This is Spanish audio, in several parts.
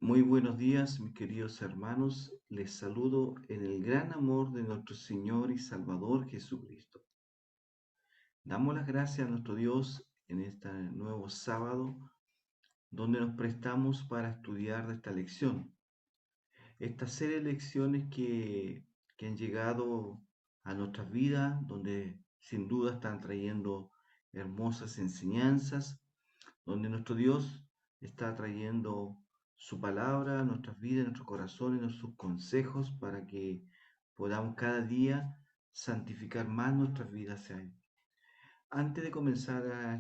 Muy buenos días, mis queridos hermanos. Les saludo en el gran amor de nuestro Señor y Salvador Jesucristo. Damos las gracias a nuestro Dios en este nuevo sábado, donde nos prestamos para estudiar de esta lección. Esta serie de lecciones que han llegado a nuestras vidas, donde sin duda están trayendo hermosas enseñanzas, donde nuestro Dios está trayendo su palabra a nuestras vidas, a nuestros corazones, nuestros consejos para que podamos cada día santificar más nuestras vidas hacia Él. Antes de comenzar a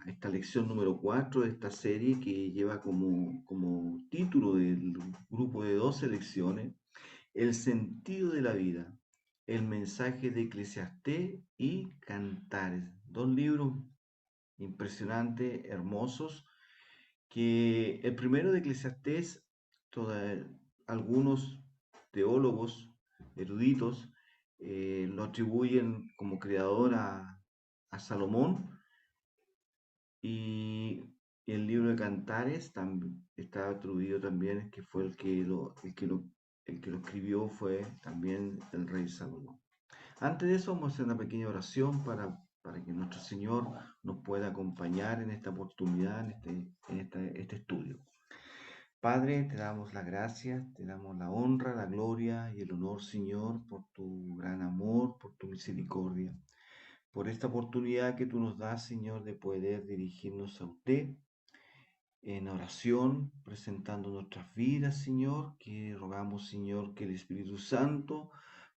esta lección número 4 de esta serie que lleva como título del grupo de 12 lecciones, El sentido de la vida, el mensaje de Eclesiastés y Cantares, dos libros impresionantes, hermosos, que el primero de Eclesiastés, algunos teólogos eruditos lo atribuyen como creador a Salomón, y el libro de Cantares está atribuido también que fue el que lo escribió fue también el rey Salomón. Antes de eso, vamos a hacer una pequeña oración para que nuestro Señor nos pueda acompañar en esta oportunidad, este estudio. Padre, te damos la gracia, te damos la honra, la gloria y el honor, Señor, por tu gran amor, por tu misericordia, por esta oportunidad que tú nos das, Señor, de poder dirigirnos a usted en oración, presentando nuestras vidas, Señor, que rogamos, Señor, que el Espíritu Santo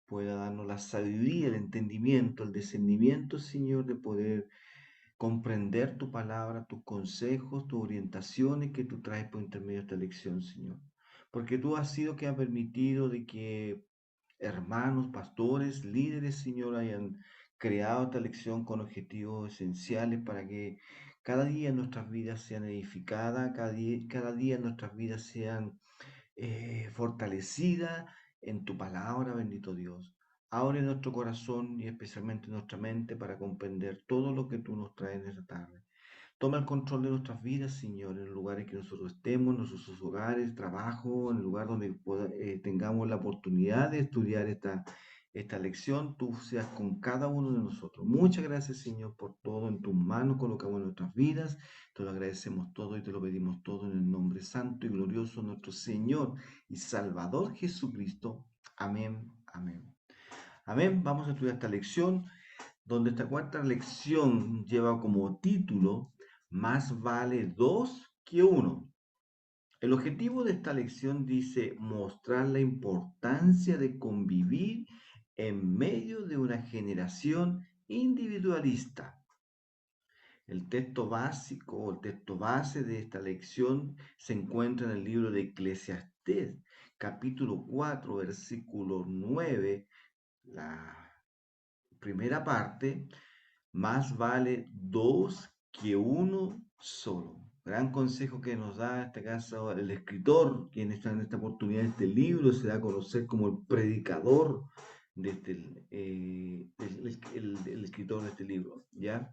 pueda darnos la sabiduría, el entendimiento, el discernimiento, Señor, de poder comprender tu palabra, tus consejos, tus orientaciones que tú traes por intermedio de esta lección, Señor. Porque tú has sido que ha permitido de que hermanos, pastores, líderes, Señor, hayan creado esta lección con objetivos esenciales para que cada día nuestras vidas sean edificadas, cada día nuestras vidas sean fortalecidas en tu palabra, bendito Dios. Abre nuestro corazón y especialmente nuestra mente para comprender todo lo que tú nos traes en esta tarde. Toma el control de nuestras vidas, Señor, en los lugares que nosotros estemos, en nuestros hogares, trabajo, en el lugar donde tengamos la oportunidad de estudiar esta lección. Tú seas con cada uno de nosotros. Muchas gracias, Señor, por todo en tus manos colocamos en nuestras vidas. Te lo agradecemos todo y te lo pedimos todo en el nombre santo y glorioso de nuestro Señor y Salvador Jesucristo. Amén, amén. Amén. Vamos a estudiar esta lección donde esta cuarta lección lleva como título Más vale dos que uno. El objetivo de esta lección dice mostrar la importancia de convivir en medio de una generación individualista. El texto básico, el texto base de esta lección se encuentra en el libro de Eclesiastés, capítulo 4, versículo 9, la primera parte, más vale dos que uno solo. Gran consejo que nos da en este caso el escritor, quien está en esta oportunidad de este libro, se da a conocer como el predicador de el escritor de este libro, ¿ya?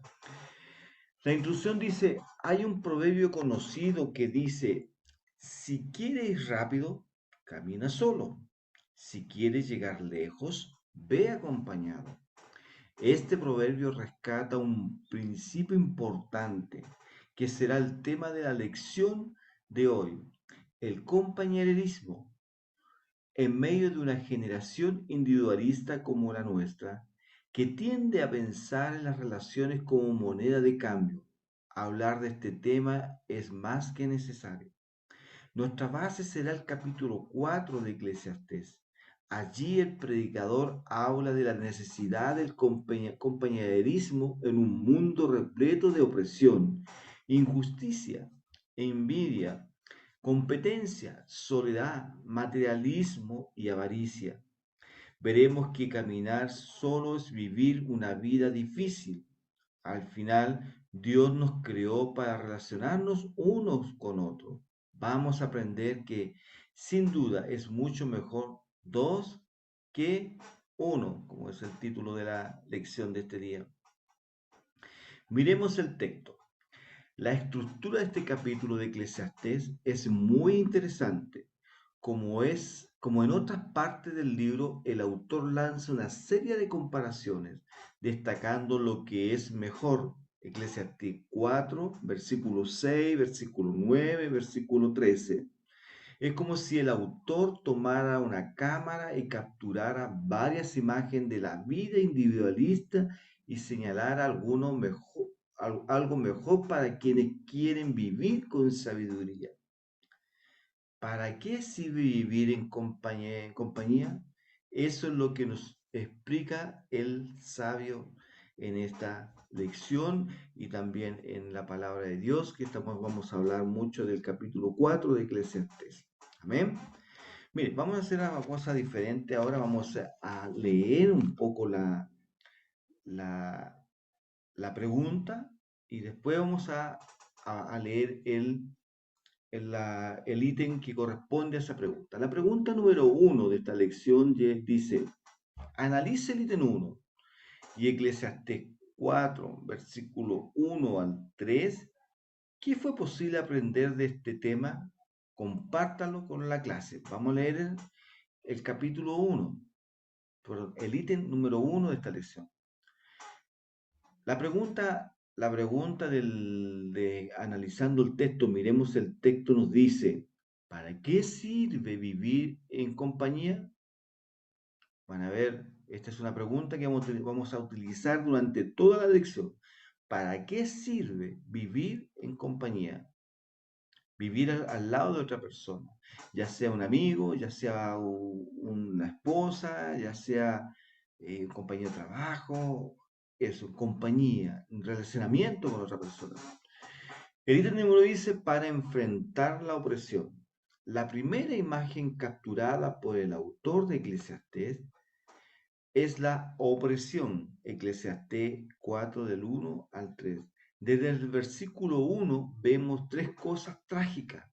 La instrucción dice, hay un proverbio conocido que dice, si quieres ir rápido, camina solo. Si quieres llegar lejos, ve acompañado. Este proverbio rescata un principio importante que será el tema de la lección de hoy, el compañerismo. En medio de una generación individualista como la nuestra, que tiende a pensar en las relaciones como moneda de cambio, hablar de este tema es más que necesario. Nuestra base será el capítulo 4 de Eclesiastés. Allí el predicador habla de la necesidad del compañerismo en un mundo repleto de opresión, injusticia, envidia, competencia, soledad, materialismo y avaricia. Veremos que caminar solo es vivir una vida difícil. Al final, Dios nos creó para relacionarnos unos con otros. Vamos a aprender que sin duda es mucho mejor dos que uno, como es el título de la lección de este día. Miremos el texto. La estructura de este capítulo de Eclesiastés es muy interesante. Como en otras partes del libro, el autor lanza una serie de comparaciones, destacando lo que es mejor. Eclesiastés 4, versículo 6, versículo 9, versículo 13. Es como si el autor tomara una cámara y capturara varias imágenes de la vida individualista y señalara algo mejor para quienes quieren vivir con sabiduría. ¿Para qué sirve vivir en compañía? Eso es lo que nos explica el sabio en esta lección y también en la palabra de Dios, que vamos a hablar mucho del capítulo 4 de Eclesiastés. Amén. Mire, vamos a hacer una cosa diferente. Ahora vamos a leer un poco la, la pregunta y después vamos a leer el ítem que corresponde a esa pregunta. La pregunta número 1 de esta lección dice, analice el ítem 1 y Eclesiastés 4, versículo 1 al 3. ¿Qué fue posible aprender de este tema? Compártalo con la clase. Vamos a leer el capítulo 1, el ítem número 1 de esta lección. La pregunta de analizando el texto, miremos el texto, nos dice, ¿para qué sirve vivir en compañía? Van a ver, esta es una pregunta que vamos a utilizar durante toda la lección. ¿Para qué sirve vivir en compañía? Vivir al lado de otra persona, ya sea un amigo, ya sea una esposa, ya sea un compañero de trabajo, eso, compañía, un relacionamiento con otra persona. El ítem número dice para enfrentar la opresión. La primera imagen capturada por el autor de Eclesiastés es la opresión. Eclesiastés 4 del 1 al 3. Desde el versículo 1 vemos tres cosas trágicas.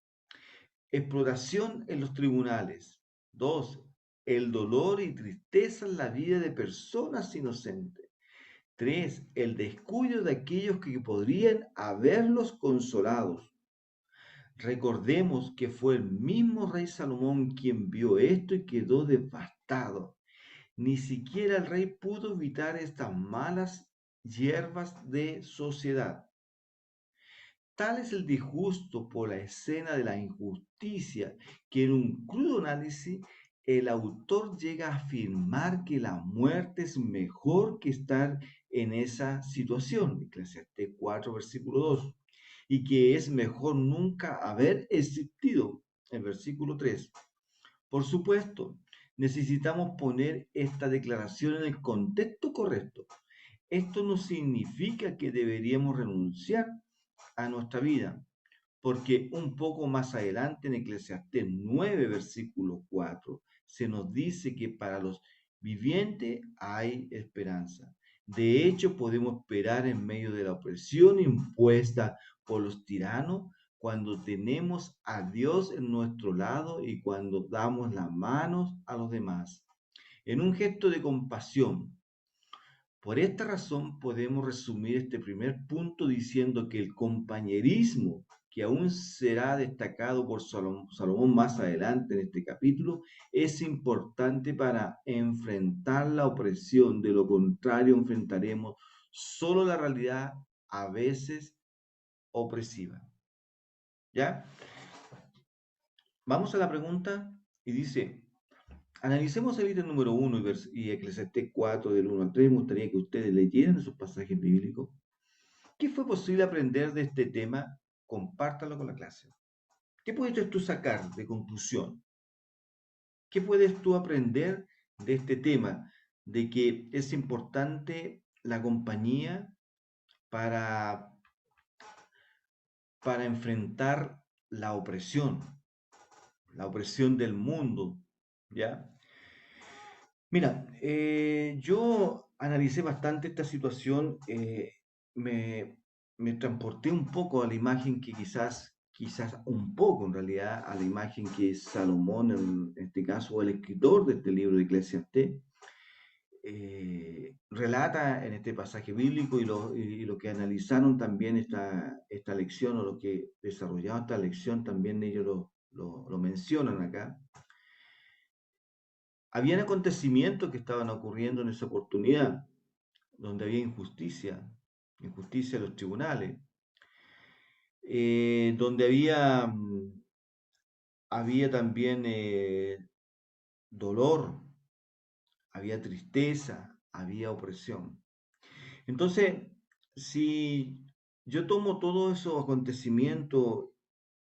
Explotación en los tribunales. 2. El dolor y tristeza en la vida de personas inocentes. 3. El descuido de aquellos que podrían haberlos consolados. Recordemos que fue el mismo rey Salomón quien vio esto y quedó devastado. Ni siquiera el rey pudo evitar estas malas hierbas de sociedad. Tal es el disgusto por la escena de la injusticia que en un crudo análisis el autor llega a afirmar que la muerte es mejor que estar en esa situación, Eclesiastés 4, versículo 2, y que es mejor nunca haber existido, en versículo 3. Por supuesto, necesitamos poner esta declaración en el contexto correcto. Esto no significa que deberíamos renunciar a nuestra vida, porque un poco más adelante en Eclesiastés 9, versículo 4, se nos dice que para los vivientes hay esperanza. De hecho, podemos esperar en medio de la opresión impuesta por los tiranos cuando tenemos a Dios en nuestro lado y cuando damos las manos a los demás. En un gesto de compasión, por esta razón podemos resumir este primer punto diciendo que el compañerismo, que aún será destacado por Salomón más adelante en este capítulo, es importante para enfrentar la opresión. De lo contrario, enfrentaremos solo la realidad a veces opresiva. ¿Ya? Vamos a la pregunta y dice, analicemos el ítem número 1 y Eclesiastés 4 del 1 al 3. Me gustaría que ustedes leyeran esos pasajes bíblicos. ¿Qué fue posible aprender de este tema? Compártalo con la clase. ¿Qué puedes tú sacar de conclusión? ¿Qué puedes tú aprender de este tema? De que es importante la compañía para, para enfrentar la opresión del mundo, ¿ya? Mira, yo analicé bastante esta situación, me, me transporté un poco a la imagen que quizás un poco en realidad, a la imagen que Salomón, en este caso, el escritor de este libro de Eclesiastés, relata en este pasaje bíblico y lo que analizaron también esta lección o lo que desarrollaron esta lección, también ellos lo mencionan acá. Habían acontecimientos que estaban ocurriendo en esa oportunidad, donde había injusticia en los tribunales, donde había también dolor, había tristeza, había opresión. Entonces, si yo tomo todos esos acontecimientos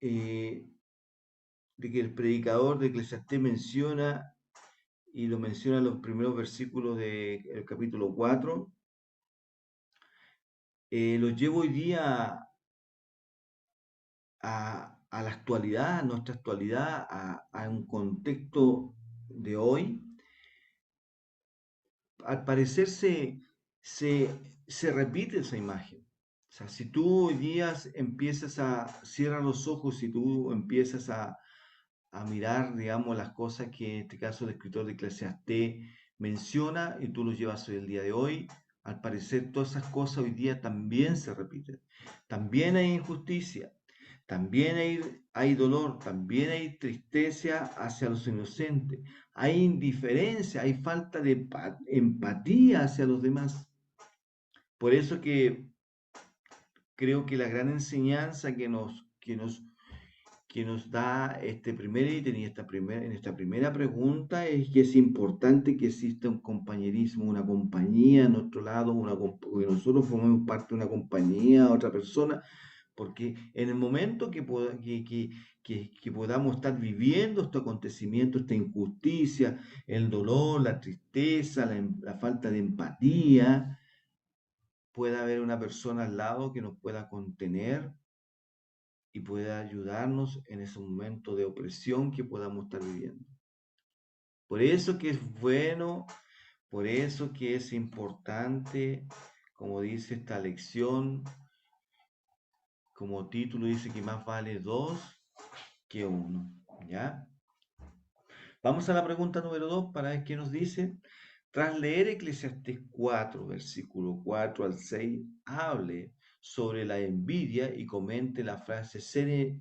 eh, de que el predicador de Eclesiastés menciona, y lo menciona en los primeros versículos del capítulo 4, lo llevo hoy día a la actualidad, a nuestra actualidad, a un contexto de hoy. Al parecer se, se repite esa imagen. O sea, si tú hoy día cierras los ojos y tú empiezas a mirar, digamos, las cosas que en este caso el escritor de Eclesiastés menciona y tú lo llevas hoy el día de hoy, al parecer todas esas cosas hoy día también se repiten. También hay injusticia, también hay dolor, también hay tristeza hacia los inocentes, hay indiferencia, hay falta de empatía hacia los demás. Por eso que creo que la gran enseñanza que nos da este primer ítem y en esta primera pregunta es que es importante que exista un compañerismo, una compañía a nuestro lado, que nosotros formemos parte de una compañía, otra persona, porque en el momento que podamos estar viviendo este acontecimiento, esta injusticia, el dolor, la tristeza, la falta de empatía, pueda haber una persona al lado que nos pueda contener y pueda ayudarnos en ese momento de opresión que podamos estar viviendo. Por eso que es bueno, por eso que es importante, como dice esta lección, como título dice que más vale dos que uno, ¿ya? Vamos a la pregunta número 2 para ver qué nos dice. Tras leer Eclesiastés 4, versículo 4 al 6, hable sobre la envidia y comente la frase: ser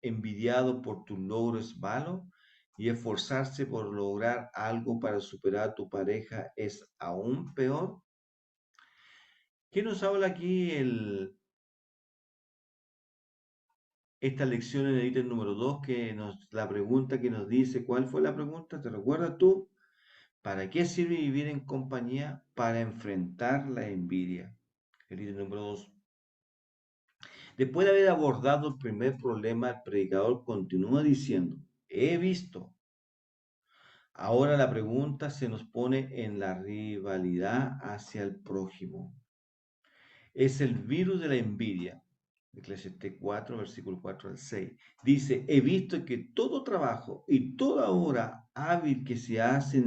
envidiado por tu logro es malo y esforzarse por lograr algo para superar a tu pareja es aún peor. ¿Qué nos habla aquí esta lección en el ítem número 2? La pregunta que nos dice, ¿cuál fue la pregunta? ¿Te recuerdas tú? ¿Para qué sirve vivir en compañía? Para enfrentar la envidia. El ítem número 2. Después de haber abordado el primer problema, el predicador continúa diciendo: he visto. Ahora la pregunta se nos pone en la rivalidad hacia el prójimo. Es el virus de la envidia. Eclesiastés 4, versículo 4 al 6. Dice: he visto que todo trabajo y toda obra hábil que se hace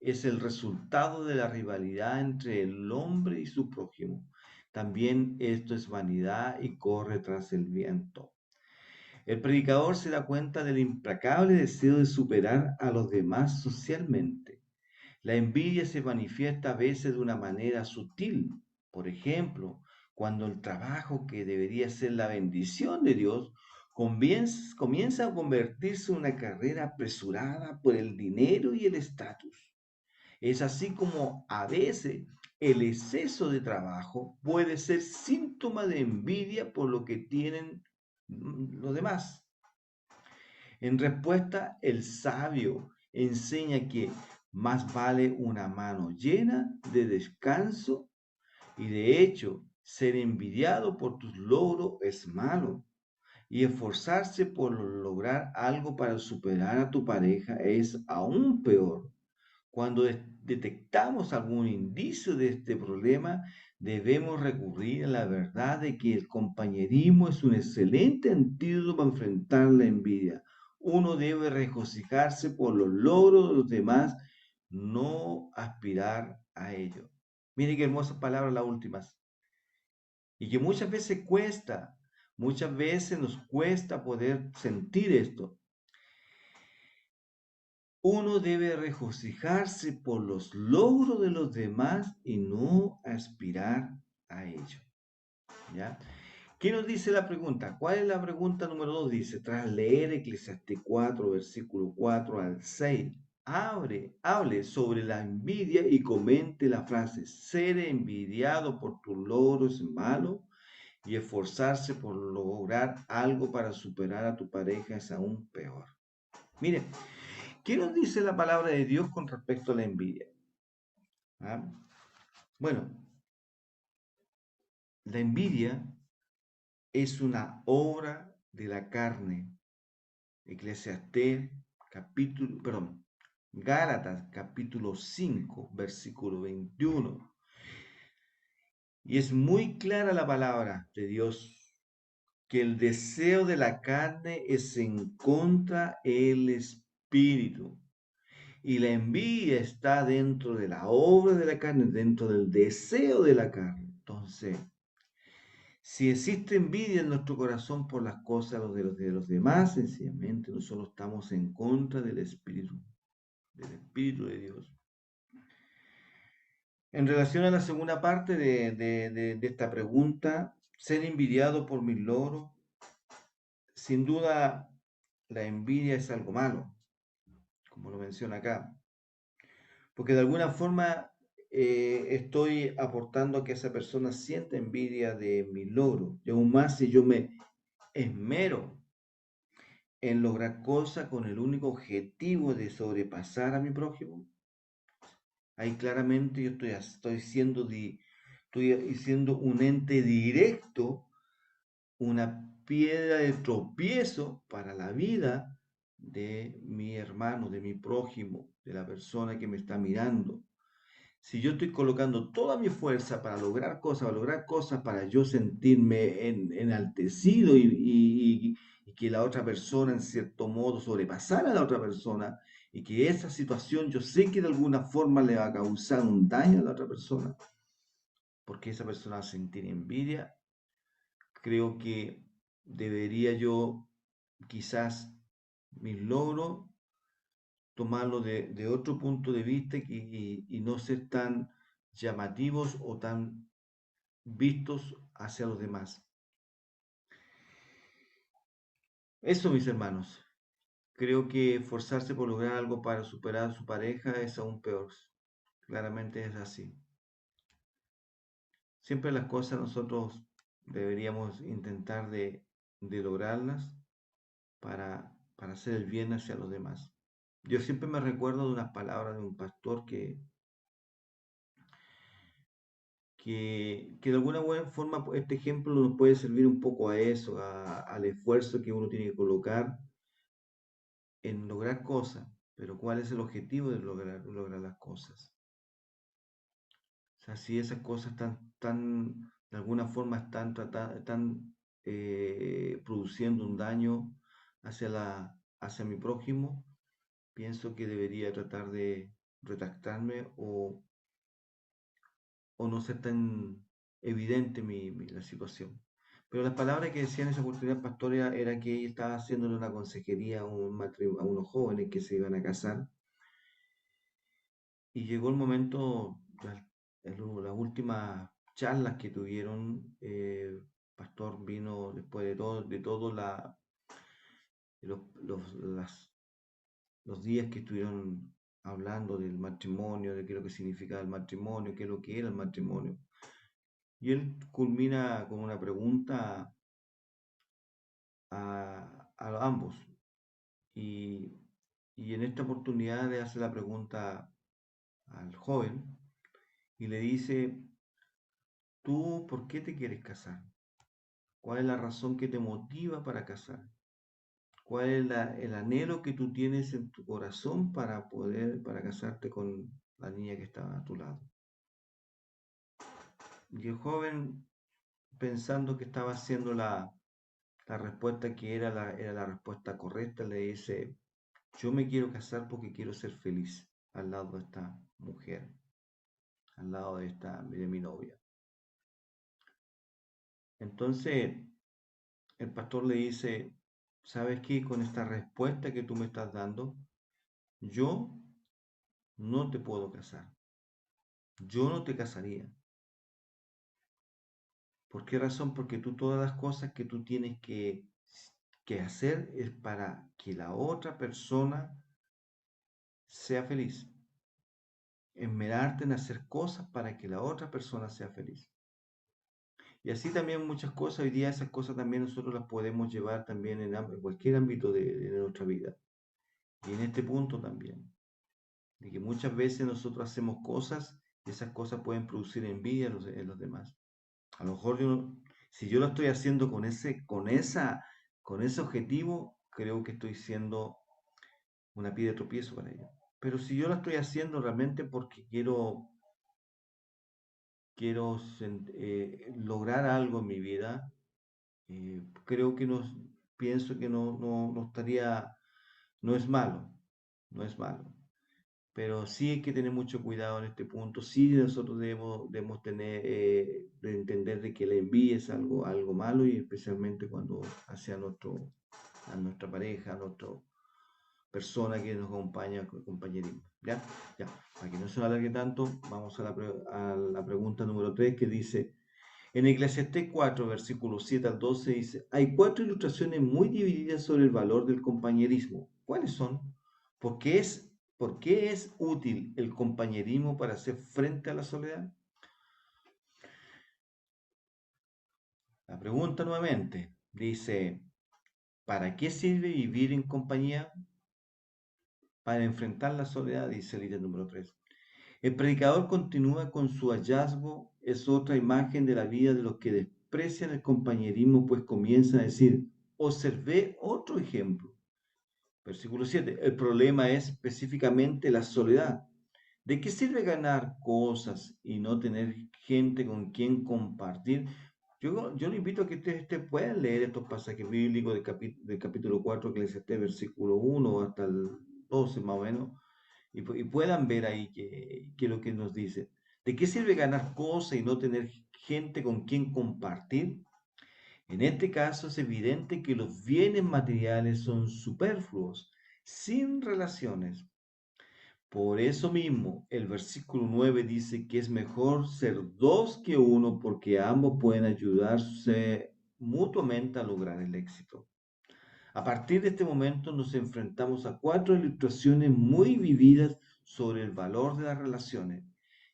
es el resultado de la rivalidad entre el hombre y su prójimo. También esto es vanidad y corre tras el viento. El predicador se da cuenta del implacable deseo de superar a los demás socialmente. La envidia se manifiesta a veces de una manera sutil. Por ejemplo, cuando el trabajo que debería ser la bendición de Dios comienza a convertirse en una carrera apresurada por el dinero y el estatus. Es así como a veces el exceso de trabajo puede ser síntoma de envidia por lo que tienen los demás. En respuesta, el sabio enseña que más vale una mano llena de descanso y de hecho ser envidiado por tus logros es malo y esforzarse por lograr algo para superar a tu pareja es aún peor. Cuando detectamos algún indicio de este problema, debemos recurrir a la verdad de que el compañerismo es un excelente antídoto para enfrentar la envidia. Uno debe regocijarse por los logros de los demás, no aspirar a ellos. Miren qué hermosas palabras las últimas. Y que muchas veces nos cuesta poder sentir esto. Uno debe regocijarse por los logros de los demás y no aspirar a ello. ¿Ya? ¿Qué nos dice la pregunta? ¿Cuál es la pregunta número 2? Dice, tras leer Eclesiastés 4, versículo 4 al 6, hable sobre la envidia y comente la frase, ser envidiado por tus logros es malo y esforzarse por lograr algo para superar a tu pareja es aún peor. Miren, ¿qué nos dice la palabra de Dios con respecto a la envidia? ¿Ah? Bueno, la envidia es una obra de la carne. Eclesiastés, Gálatas, capítulo 5, versículo 21. Y es muy clara la palabra de Dios que el deseo de la carne es en contra el espíritu. Y la envidia está dentro de la obra de la carne, dentro del deseo de la carne. Entonces, si existe envidia en nuestro corazón por las cosas de los demás, sencillamente nosotros estamos en contra del Espíritu de Dios. En relación a la segunda parte de esta pregunta, ser envidiado por mis logros, sin duda la envidia es algo malo, como lo menciona acá, porque de alguna forma estoy aportando a que esa persona sienta envidia de mis logros, y aún más si yo me esmero en lograr cosas con el único objetivo de sobrepasar a mi prójimo. Ahí claramente yo estoy siendo un ente directo, una piedra de tropiezo para la vida de mi hermano, de mi prójimo, de la persona que me está mirando. Si yo estoy colocando toda mi fuerza para lograr cosas, para yo sentirme enaltecido y que la otra persona, en cierto modo, sobrepasara a la otra persona, y que esa situación yo sé que de alguna forma le va a causar un daño a la otra persona, porque esa persona va a sentir envidia, creo que debería yo quizás mis logros tomarlo de otro punto de vista y no ser tan llamativos o tan vistos hacia los demás. Eso, mis hermanos, creo que esforzarse por lograr algo para superar a su pareja es aún peor. Claramente es así. Siempre las cosas nosotros deberíamos intentar de lograrlas para hacer el bien hacia los demás. Yo siempre me recuerdo de unas palabras de un pastor que de alguna buena forma este ejemplo nos puede servir un poco a eso, al esfuerzo que uno tiene que colocar en lograr cosas, pero ¿cuál es el objetivo de lograr las cosas? O sea, si esas cosas de alguna forma están produciendo un daño hacia mi prójimo, pienso que debería tratar de retractarme o no ser tan evidente la situación. Pero las palabras que decía en esa oportunidad, pastor, era que ella estaba haciéndole una consejería a unos jóvenes que se iban a casar y llegó el momento, las últimas charlas que tuvieron, pastor vino después de todo los días que estuvieron hablando del matrimonio, de qué es lo que significaba el matrimonio, qué es lo que era el matrimonio. Y él culmina con una pregunta a ambos. Y, y en esta oportunidad le hace la pregunta al joven y le dice, ¿tú por qué te quieres casar? ¿Cuál es la razón que te motiva para casar? ¿Cuál es el anhelo que tú tienes en tu corazón para casarte con la niña que está a tu lado? Y el joven, pensando que estaba haciendo la respuesta que era la respuesta correcta, le dice, yo me quiero casar porque quiero ser feliz al lado de esta mujer, al lado de mi novia. Entonces, el pastor le dice, ¿sabes qué? Con esta respuesta que tú me estás dando, yo no te puedo casar, yo no te casaría. ¿Por qué razón? Porque tú todas las cosas que tú tienes que hacer es para que la otra persona sea feliz. Esmerarte en hacer cosas para que la otra persona sea feliz. Y así también muchas cosas, hoy día esas cosas también nosotros las podemos llevar también en cualquier ámbito de nuestra vida. Y en este punto también, de que muchas veces nosotros hacemos cosas y esas cosas pueden producir envidia en los demás. A lo mejor si yo lo estoy haciendo con ese objetivo, creo que estoy siendo una piedra de tropiezo para ellos. Pero si yo lo estoy haciendo realmente porque quiero lograr algo en mi vida, creo que pienso que no estaría, no es malo, no es malo. Pero sí hay que tener mucho cuidado en este punto. Sí nosotros debemos tener, de entender de que la envidia es algo malo y especialmente cuando hacia a nuestra pareja, a nuestra persona que nos acompaña, compañerismo. ¿Ya? Ya. Para que no se alargue tanto, vamos a la pregunta número 3 que dice, en Eclesiastés 4, versículos 7 al 12 dice, hay cuatro ilustraciones muy divididas sobre el valor del compañerismo. ¿Cuáles son? ¿Por qué por qué es útil el compañerismo para hacer frente a la soledad? La pregunta nuevamente dice, ¿para qué sirve vivir en compañía? Para enfrentar la soledad, dice el ítem número 3. El predicador continúa con su hallazgo, es otra imagen de la vida de los que desprecian el compañerismo, pues comienza a decir, observé otro ejemplo. Versículo 7. El problema es específicamente la soledad. ¿De qué sirve ganar cosas y no tener gente con quien compartir? Yo le invito a que ustedes puedan leer estos pasajes bíblicos del capítulo 4, que les versículo 1 hasta el 12 más o menos, y puedan ver ahí que lo que nos dice. ¿De qué sirve ganar cosas y no tener gente con quien compartir? En este caso es evidente que los bienes materiales son superfluos, sin relaciones. Por eso mismo, el versículo 9 dice que es mejor ser dos que uno porque ambos pueden ayudarse mutuamente a lograr el éxito. A partir de este momento nos enfrentamos a cuatro ilustraciones muy vividas sobre el valor de las relaciones.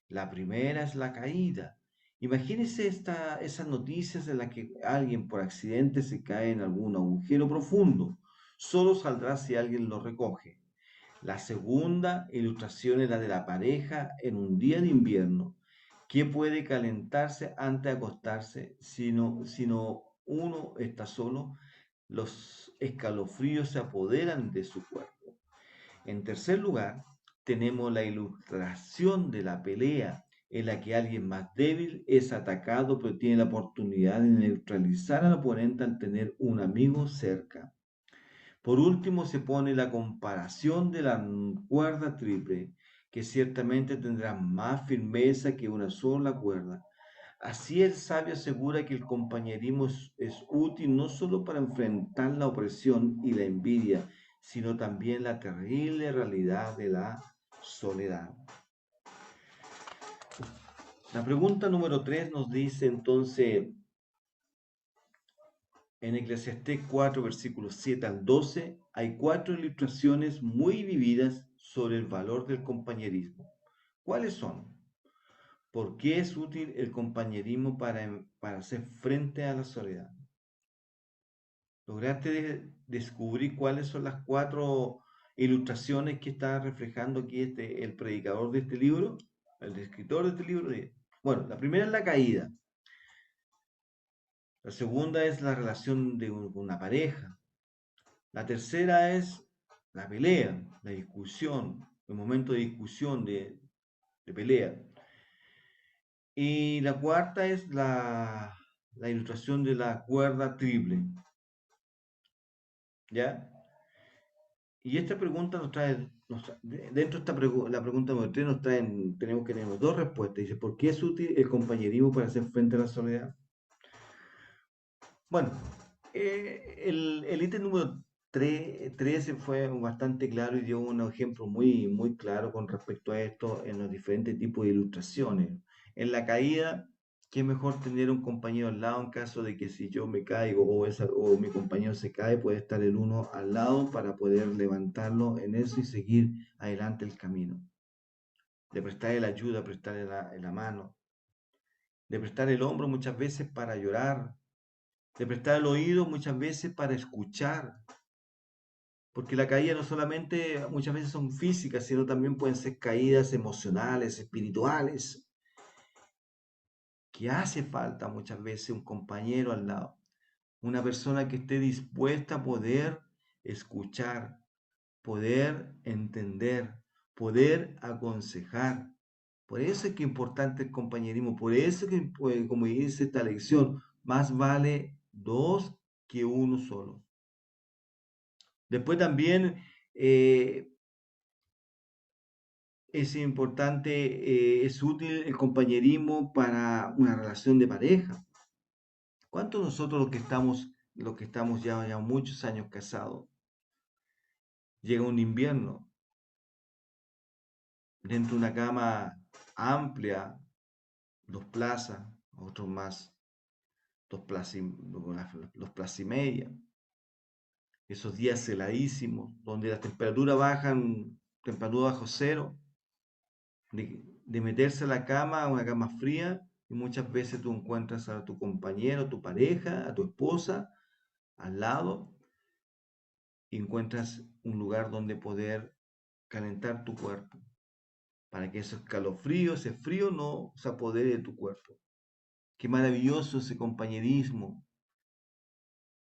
La primera es la caída. Imagínense esas noticias en las que alguien por accidente se cae en algún agujero profundo. Solo saldrá si alguien lo recoge. La segunda ilustración es la de la pareja en un día de invierno. ¿Qué puede calentarse antes de acostarse si no uno está solo? Los escalofríos se apoderan de su cuerpo. En tercer lugar, tenemos la ilustración de la pelea en la que alguien más débil es atacado pero tiene la oportunidad de neutralizar al oponente al tener un amigo cerca. Por último, se pone la comparación de la cuerda triple, que ciertamente tendrá más firmeza que una sola cuerda. Así el sabio asegura que el compañerismo es útil no solo para enfrentar la opresión y la envidia, sino también la terrible realidad de la soledad. La pregunta número 3 nos dice entonces en Eclesiastés 4, versículos 7 al 12, hay cuatro ilustraciones muy vividas sobre el valor del compañerismo. ¿Cuáles son? ¿Por qué es útil el compañerismo para hacer frente a la soledad? ¿Lograste descubrir cuáles son las cuatro ilustraciones que está reflejando aquí el predicador de este libro? El escritor de este libro. Bueno, la primera es la caída. La segunda es la relación de una pareja. La tercera es la pelea, la discusión, el momento de discusión, de pelea. Y la cuarta es la ilustración de la cuerda triple. ¿Ya? Y esta pregunta dentro de la pregunta número 3 tenemos que tener dos respuestas. Dice, ¿por qué es útil el compañerismo para hacer frente a la soledad? Bueno, el ítem número 13 fue bastante claro y dio un ejemplo muy, muy claro con respecto a esto en los diferentes tipos de ilustraciones. En la caída, qué mejor tener un compañero al lado en caso de que si yo me caigo o mi compañero se cae, puede estar el uno al lado para poder levantarlo en eso y seguir adelante el camino. De prestarle la ayuda, prestarle la mano, de prestar el hombro muchas veces para llorar, de prestar el oído muchas veces para escuchar, porque la caída no solamente muchas veces son físicas, sino también pueden ser caídas emocionales, espirituales, que hace falta muchas veces un compañero al lado, una persona que esté dispuesta a poder escuchar, poder entender, poder aconsejar. Por eso es que es importante el compañerismo, por eso es que, pues, como dice esta lección, más vale dos que uno solo. Después también es importante, es útil el compañerismo para una relación de pareja. ¿Cuántos de nosotros los que estamos ya muchos años casados, llega un invierno, dentro de una cama amplia, dos plazas, otros más, dos plazas y media, esos días heladísimos, donde las temperaturas bajan, temperatura bajo cero, de meterse a la cama, a una cama fría, y muchas veces tú encuentras a tu compañero, a tu pareja, a tu esposa al lado, y encuentras un lugar donde poder calentar tu cuerpo, para que ese escalofrío, ese frío no se apodere de tu cuerpo. Qué maravilloso ese compañerismo,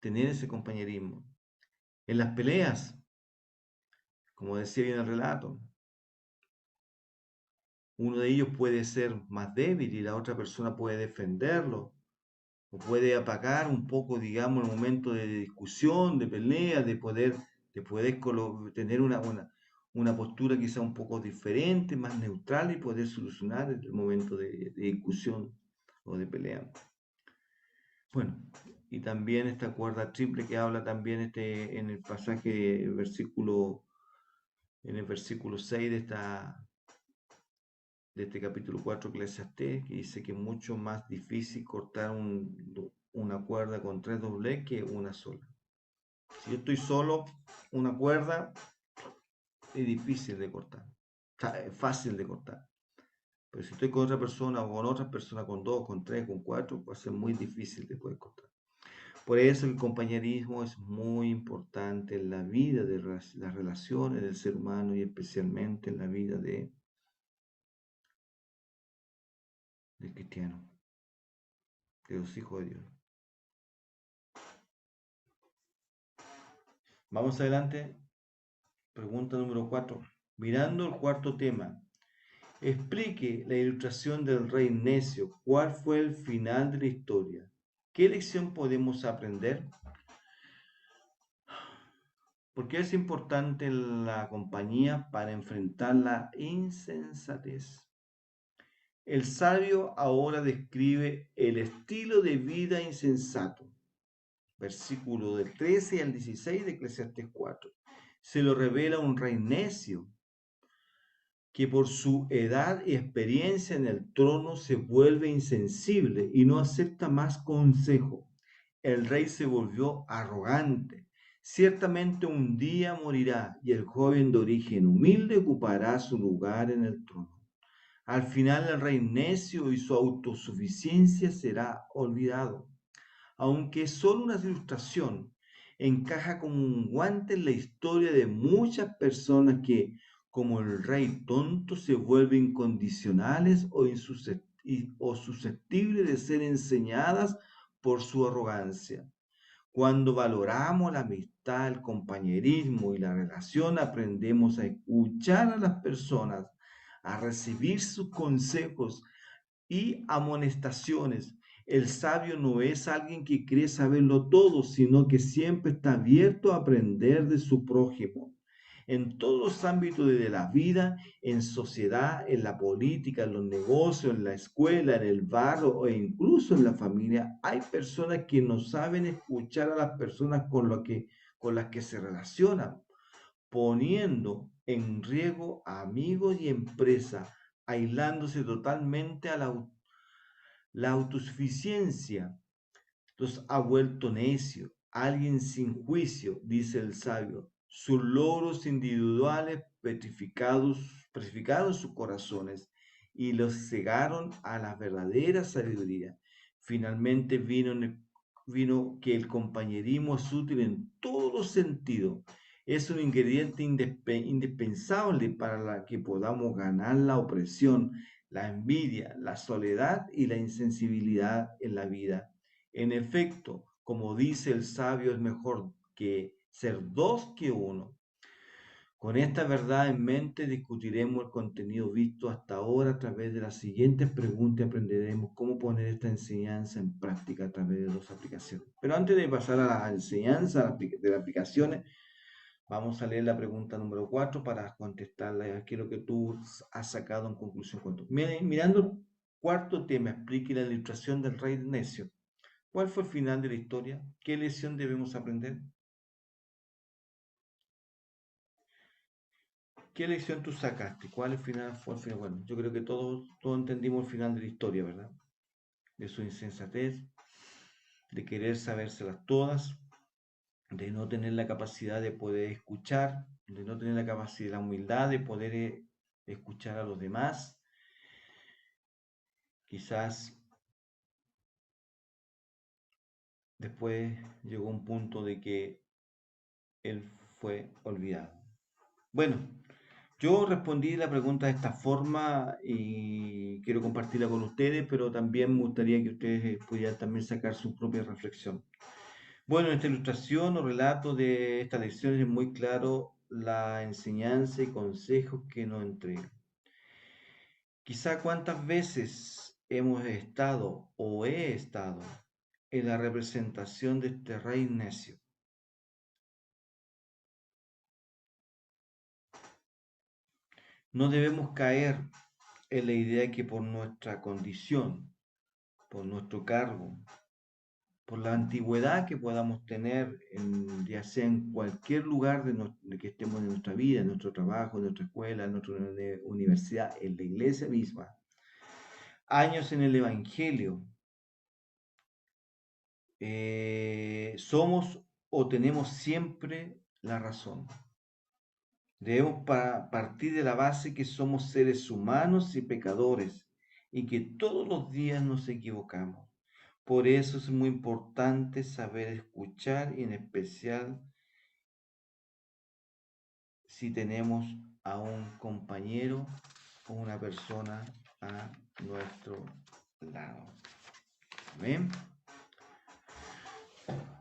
tener ese compañerismo. En las peleas, como decía bien el relato, uno de ellos puede ser más débil y la otra persona puede defenderlo, o puede apagar un poco, digamos, el momento de discusión, de pelea, de poder tener una postura quizá un poco diferente, más neutral y poder solucionar el momento de discusión o de pelea. Bueno, y también esta cuerda triple que habla también en el pasaje, en el versículo 6 de este capítulo 4 de Eclesiastés, que dice que es mucho más difícil cortar una cuerda con tres dobleces que una sola. Si yo estoy solo, una cuerda es difícil de cortar, es fácil de cortar. Pero si estoy con otra persona o con otra persona, con dos, con tres, con cuatro, va a ser muy difícil de poder cortar. Por eso el compañerismo es muy importante en la vida de las relaciones del ser humano y especialmente en la vida del cristiano, de los hijos de Dios. Vamos adelante. Pregunta número 4. Mirando el cuarto tema, explique la ilustración del rey necio. ¿Cuál fue el final de la historia? ¿Qué lección podemos aprender? ¿Por qué es importante la compañía para enfrentar la insensatez? El sabio ahora describe el estilo de vida insensato. Versículo del 13 al 16 de Eclesiastés 4. Se lo revela un rey necio que por su edad y experiencia en el trono se vuelve insensible y no acepta más consejo. El rey se volvió arrogante. Ciertamente un día morirá y el joven de origen humilde ocupará su lugar en el trono. Al final el rey necio y su autosuficiencia será olvidado. Aunque es solo una ilustración, encaja como un guante en la historia de muchas personas que, como el rey tonto, se vuelven incondicionales o susceptibles de ser enseñadas por su arrogancia. Cuando valoramos la amistad, el compañerismo y la relación, aprendemos a escuchar a las personas, a recibir sus consejos y amonestaciones. El sabio no es alguien que cree saberlo todo, sino que siempre está abierto a aprender de su prójimo. En todos los ámbitos de la vida, en sociedad, en la política, en los negocios, en la escuela, en el barrio o incluso en la familia, hay personas que no saben escuchar a las personas con las que se relacionan, poniendo en riesgo a amigos y empresas, aislándose totalmente a la autosuficiencia. Los ha vuelto necio, alguien sin juicio, dice el sabio. Sus logros individuales petrificaron sus corazones y los cegaron a la verdadera sabiduría. Finalmente vino que el compañerismo es útil en todos los sentidos. Es un ingrediente indispensable para que podamos ganar la opresión, la envidia, la soledad y la insensibilidad en la vida. En efecto, como dice el sabio, es mejor que ser dos que uno. Con esta verdad en mente discutiremos el contenido visto hasta ahora a través de las siguientes preguntas y aprenderemos cómo poner esta enseñanza en práctica a través de dos aplicaciones. Pero antes de pasar a la enseñanza de las aplicaciones, vamos a leer la pregunta número 4 para contestarla. Quiero que tú has sacado en conclusión con tú. Mirando el cuarto tema, explique la ilustración del rey necio. ¿Cuál fue el final de la historia? ¿Qué lección debemos aprender? ¿Qué lección tú sacaste? ¿Cuál fue el final? Bueno, yo creo que todos entendimos el final de la historia, ¿verdad? De su insensatez, de querer sabérselas todas, de no tener la capacidad de poder escuchar, de no tener la capacidad, la humildad de poder escuchar a los demás. Quizás después llegó un punto de que él fue olvidado. Bueno, yo respondí la pregunta de esta forma y quiero compartirla con ustedes, pero también me gustaría que ustedes pudieran también sacar su propia reflexión. Bueno, en esta ilustración o relato de esta lección es muy claro la enseñanza y consejos que nos entrega. Quizá cuántas veces hemos estado o he estado en la representación de este rey necio. No debemos caer en la idea que por nuestra condición, por nuestro cargo, por la antigüedad que podamos tener, ya sea en cualquier lugar de que estemos en nuestra vida, en nuestro trabajo, en nuestra escuela, en nuestra universidad, en la iglesia misma, años en el Evangelio, somos o tenemos siempre la razón. Debemos partir de la base que somos seres humanos y pecadores y que todos los días nos equivocamos. Por eso es muy importante saber escuchar y en especial si tenemos a un compañero o una persona a nuestro lado. ¿Ven?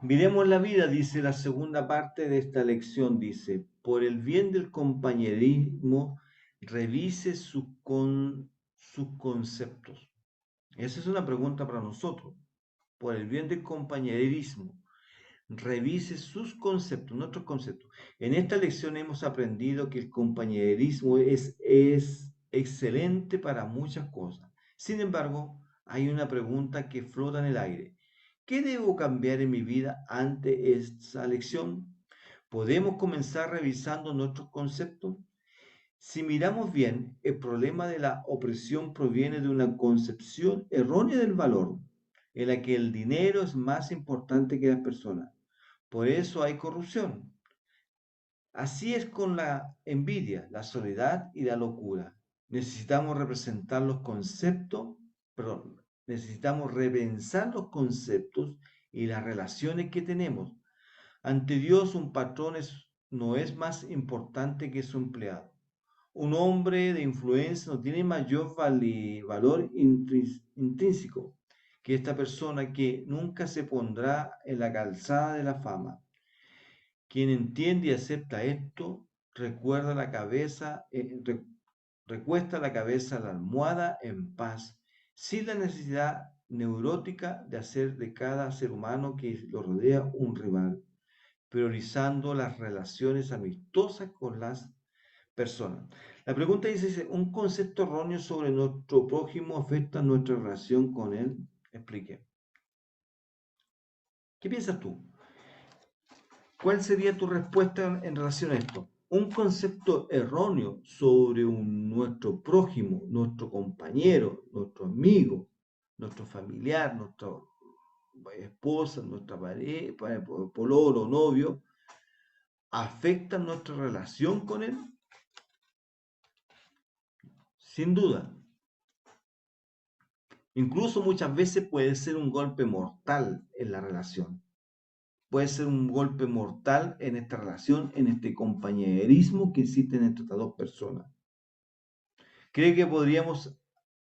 Miremos la vida, dice la segunda parte de esta lección, dice, por el bien del compañerismo, revise sus conceptos. Esa es una pregunta para nosotros. Por el bien del compañerismo, revise sus conceptos, nuestros conceptos. En esta lección hemos aprendido que el compañerismo es excelente para muchas cosas. Sin embargo, hay una pregunta que flota en el aire. ¿Qué debo cambiar en mi vida ante esta lección? ¿Podemos comenzar revisando nuestros conceptos? Si miramos bien, el problema de la opresión proviene de una concepción errónea del valor, en la que el dinero es más importante que las personas. Por eso hay corrupción. Así es con la envidia, la soledad y la locura. Necesitamos representar los conceptos, perdón, necesitamos repensar los conceptos y las relaciones que tenemos. Ante Dios, un patrón no es más importante que su empleado. Un hombre de influencia no tiene mayor valor intrínseco que esta persona que nunca se pondrá en la calzada de la fama. Quien entiende y acepta esto, recuesta la cabeza a la almohada en paz, sin la necesidad neurótica de hacer de cada ser humano que lo rodea un rival, priorizando las relaciones amistosas con las personas. La pregunta dice, ¿un concepto erróneo sobre nuestro prójimo afecta nuestra relación con él? Explique. ¿Qué piensas tú? ¿Cuál sería tu respuesta en relación a esto? Un concepto erróneo sobre nuestro prójimo, nuestro compañero, nuestro amigo, nuestro familiar, nuestra esposa, nuestra pareja, pololo, novio, afecta nuestra relación con él. Sin duda. Incluso muchas veces puede ser un golpe mortal en la relación. Puede ser un golpe mortal en esta relación, en este compañerismo que existe entre estas dos personas. Creo que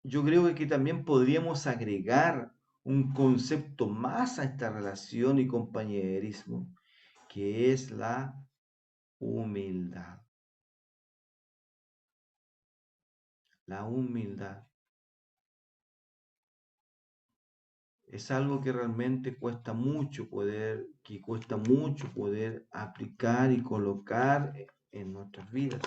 yo creo que también podríamos agregar un concepto más a esta relación y compañerismo, que es la humildad. La humildad es algo que realmente cuesta mucho poder aplicar y colocar en nuestras vidas.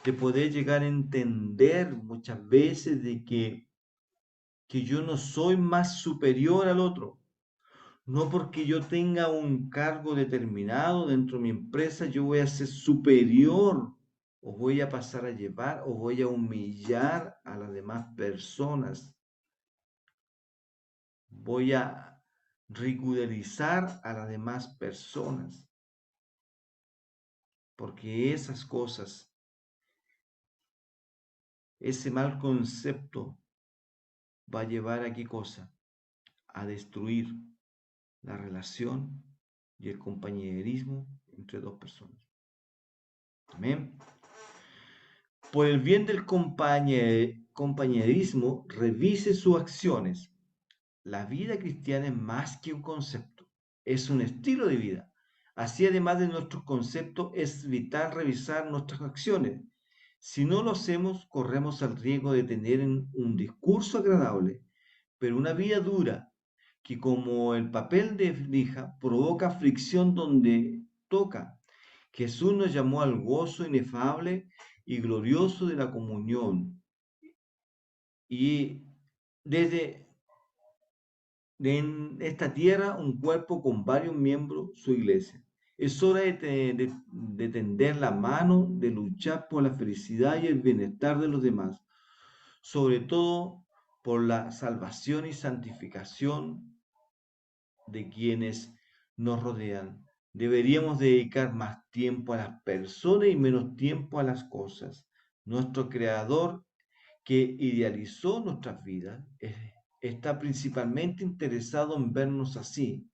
De poder llegar a entender muchas veces de que yo no soy más superior al otro. No porque yo tenga un cargo determinado dentro de mi empresa, yo voy a ser superior o voy a pasar a llevar o voy a humillar a las demás personas. Voy a ridicularizar a las demás personas. Porque esas cosas, ese mal concepto va a llevar a qué cosa? A destruir la relación y el compañerismo entre dos personas. Amén. Por el bien del compañerismo, revise sus acciones. La vida cristiana es más que un concepto, es un estilo de vida. Así, además de nuestros conceptos, es vital revisar nuestras acciones. Si no lo hacemos, corremos el riesgo de tener un discurso agradable, pero una vida dura, que como el papel de lija provoca fricción donde toca. Jesús nos llamó al gozo inefable y glorioso de la comunión. Y desde en esta tierra un cuerpo con varios miembros, su iglesia. Es hora de tender la mano, de luchar por la felicidad y el bienestar de los demás, sobre todo por la salvación y santificación de quienes nos rodean. Deberíamos dedicar más tiempo a las personas y menos tiempo a las cosas. Nuestro Creador, que idealizó nuestras vidas, está principalmente interesado en vernos así.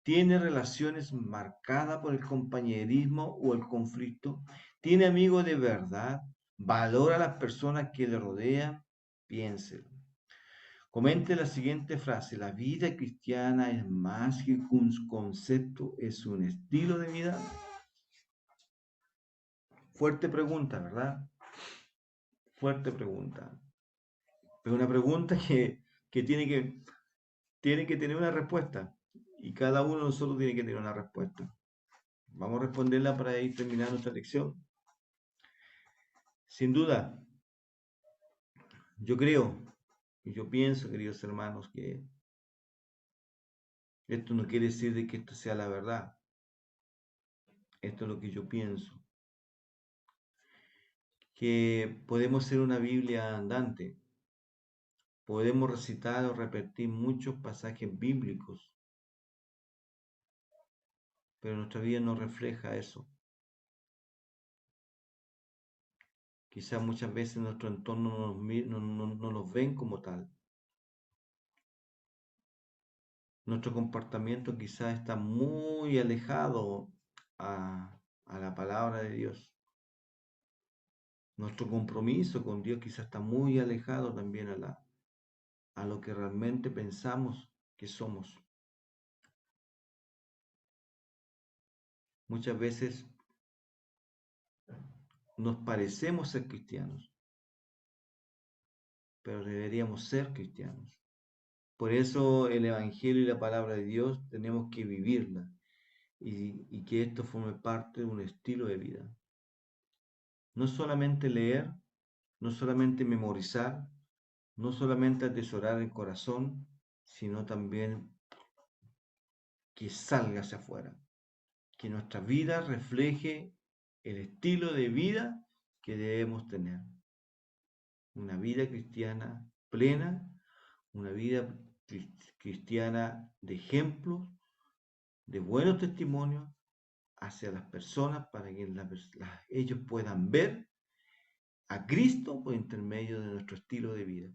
Tiene relaciones marcadas por el compañerismo o el conflicto. Tiene amigos de verdad. Valora a las personas que le rodean. Piénselo. Comente la siguiente frase: la vida cristiana es más que un concepto, es un estilo de vida. Fuerte pregunta, ¿verdad? Fuerte pregunta. Pero una pregunta que tiene que tener una respuesta. Y cada uno de nosotros tiene que tener una respuesta. Vamos a responderla para ir terminando nuestra lección. Sin duda, yo creo y yo pienso, queridos hermanos, que esto no quiere decir de que esto sea la verdad. Esto es lo que yo pienso. Que podemos ser una Biblia andante. Podemos recitar o repetir muchos pasajes bíblicos, pero nuestra vida no refleja eso. Quizás muchas veces nuestro entorno no nos ven como tal. Nuestro comportamiento quizás está muy alejado a la palabra de Dios. Nuestro compromiso con Dios quizás está muy alejado también a lo que realmente pensamos que somos. Muchas veces nos parecemos ser cristianos, pero deberíamos ser cristianos. Por eso el Evangelio y la palabra de Dios tenemos que vivirla y que esto forme parte de un estilo de vida. No solamente leer, no solamente memorizar, no solamente atesorar el corazón, sino también que salga hacia afuera. que nuestra vida refleje el estilo de vida que debemos tener. Una vida cristiana plena, una vida cristiana de ejemplos, de buenos testimonios hacia las personas para que ellos puedan ver a Cristo por intermedio de nuestro estilo de vida.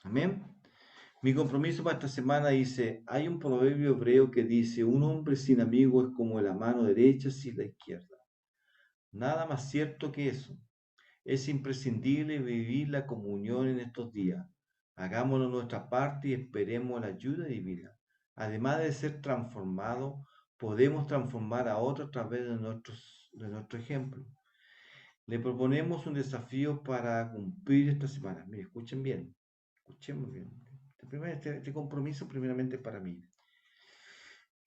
Amén. Mi compromiso para esta semana dice, hay un proverbio hebreo que dice, un hombre sin amigo es como la mano derecha sin la izquierda. Nada más cierto que eso. Es imprescindible vivir la comunión en estos días. Hagámoslo nuestra parte y esperemos la ayuda divina. Además de ser transformados, podemos transformar a otros a través de nuestro ejemplo. Le proponemos un desafío para cumplir esta semana. Mire, escuchen bien, escuchemos bien. Este compromiso primeramente para mí.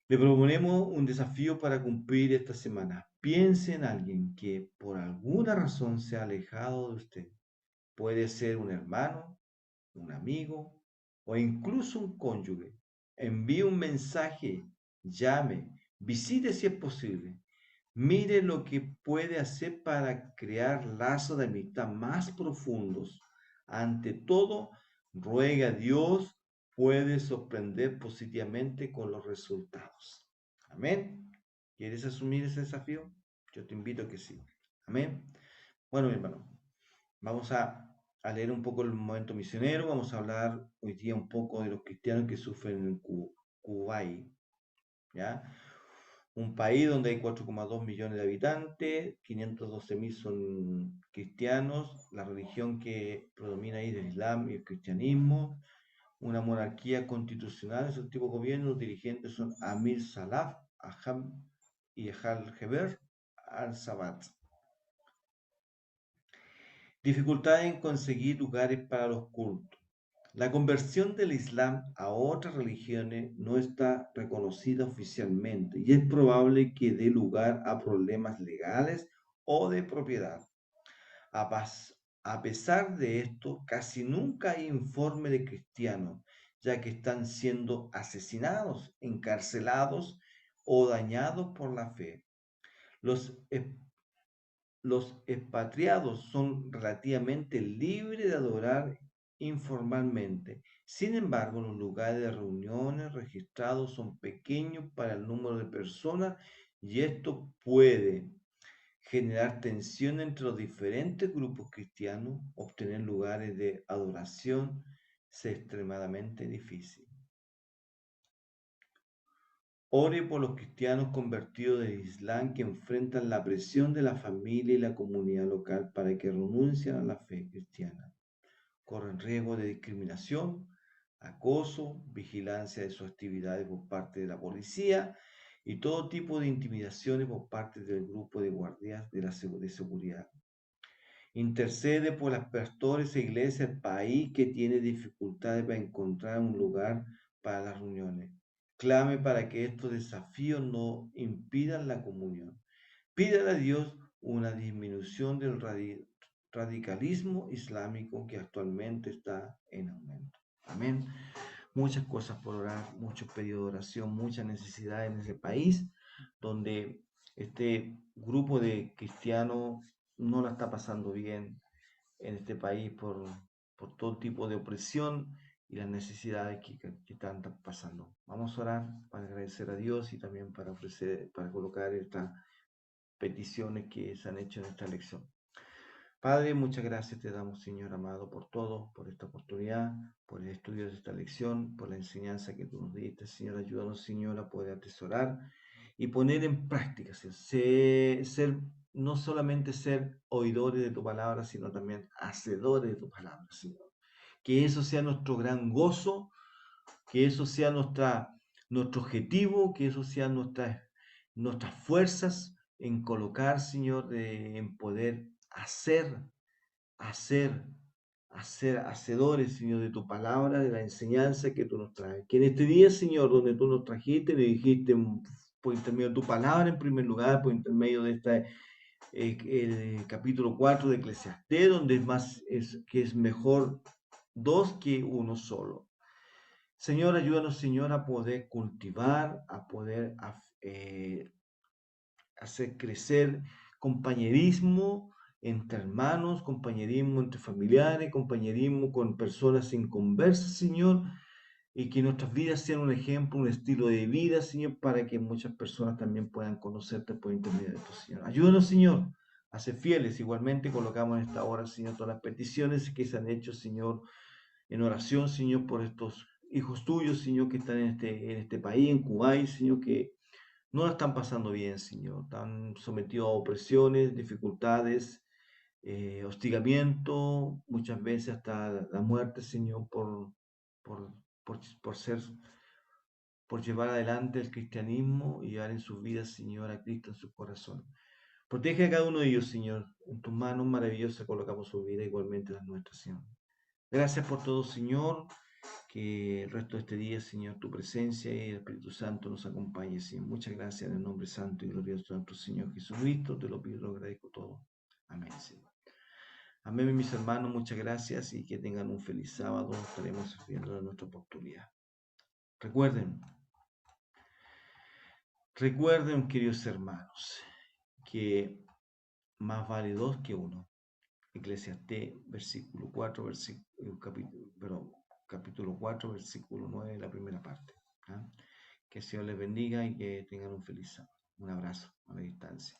Le proponemos un desafío para cumplir esta semana. Piense en alguien que por alguna razón se ha alejado de usted. Puede ser un hermano, un amigo o incluso un cónyuge. Envíe un mensaje, llame, visite si es posible. Mire lo que puede hacer para crear lazos de amistad más profundos. Ante todo, ruega a Dios puede sorprender positivamente con los resultados. Amén. ¿Quieres asumir ese desafío? Yo te invito a que sí. Amén. Bueno, mi hermano, vamos a leer un poco el momento misionero. Vamos a hablar hoy día un poco de los cristianos que sufren en Kuwait. ¿Ya? Un país donde hay 4,2 millones de habitantes, 512.000 son cristianos, la religión que predomina ahí es el Islam y el cristianismo, una monarquía constitucional es el tipo de gobierno, los dirigentes son Amir Salaf, Aham y Al-Heber al-Sabat. Dificultad en conseguir lugares para los cultos. La conversión del Islam a otras religiones no está reconocida oficialmente y es probable que dé lugar a problemas legales o de propiedad. A pesar de esto, casi nunca hay informe de cristianos, ya que están siendo asesinados, encarcelados o dañados por la fe. Los expatriados son relativamente libres de adorar informalmente. Sin embargo, los lugares de reuniones registrados son pequeños para el número de personas y esto puede generar tensión entre los diferentes grupos cristianos. Obtener lugares de adoración es extremadamente difícil. Ore por los cristianos convertidos del Islam que enfrentan la presión de la familia y la comunidad local para que renuncien a la fe cristiana. Corren riesgo de discriminación, acoso, vigilancia de sus actividades por parte de la policía y todo tipo de intimidaciones por parte del grupo de guardias de seguridad. Intercede por las pastores e iglesias del país que tiene dificultades para encontrar un lugar para las reuniones. Clame para que estos desafíos no impidan la comunión. Pídale a Dios una disminución del radicalismo islámico que actualmente está en aumento. Amén. Muchas cosas por orar, muchos pedidos de oración, muchas necesidades en ese país donde este grupo de cristianos no la está pasando bien en este país por todo tipo de opresión y las necesidades que están pasando. Vamos a orar para agradecer a Dios y también para ofrecer, para colocar estas peticiones que se han hecho en esta lección. Padre, muchas gracias te damos, Señor amado, por todo, por esta oportunidad, por el estudio de esta lección, por la enseñanza que tú nos diste. Señor, ayúdanos, Señor, a poder atesorar y poner en práctica, no solamente ser oidores de tu palabra, sino también hacedores de tu palabra, Señor. Que eso sea nuestro gran gozo, que eso sea nuestro objetivo, que eso sea nuestras fuerzas en colocar, Señor, en poder hacer, hacedores, Señor, de tu palabra, de la enseñanza que tú nos traes. Que en este día, Señor, donde tú nos trajiste, le dijiste por intermedio de tu palabra, en primer lugar, por intermedio de el capítulo 4 de Eclesiastés, donde que es mejor dos que uno solo. Señor, ayúdanos, Señor, a poder cultivar, a poder hacer crecer compañerismo entre hermanos, compañerismo entre familiares, compañerismo con personas inconversas, Señor, y que nuestras vidas sean un ejemplo, un estilo de vida, Señor, para que muchas personas también puedan conocerte por intermedio de esto, Señor. Ayúdanos, Señor, a ser fieles. Igualmente colocamos en esta hora, Señor, todas las peticiones que se han hecho, Señor, en oración, Señor, por estos hijos tuyos, Señor, que están en este país, en Kuwait, Señor, que no la están pasando bien, Señor. Están sometidos a opresiones, dificultades, hostigamiento, muchas veces hasta la muerte, Señor, por, por ser, por llevar adelante el cristianismo y llevar en sus vidas, Señor, a Cristo en su corazón. Protege a cada uno de ellos, Señor. En tus manos maravillosas colocamos su vida, igualmente las nuestras, Señor. Gracias por todo, Señor. Que el resto de este día, Señor, tu presencia y el Espíritu Santo nos acompañe, Señor. Muchas gracias en el nombre santo y glorioso de nuestro Señor Jesucristo. Te lo pido y lo agradezco todo. Amén, Señor. Amén, mis hermanos. Muchas gracias y que tengan un feliz sábado. Estaremos sirviendo de nuestra oportunidad. Recuerden, recuerden, queridos hermanos, que más vale dos que uno. Eclesiastés, versículo 4, capítulo 4, versículo 9, la primera parte. ¿Ah? Que el Señor les bendiga y que tengan un feliz sábado. Un abrazo a la distancia.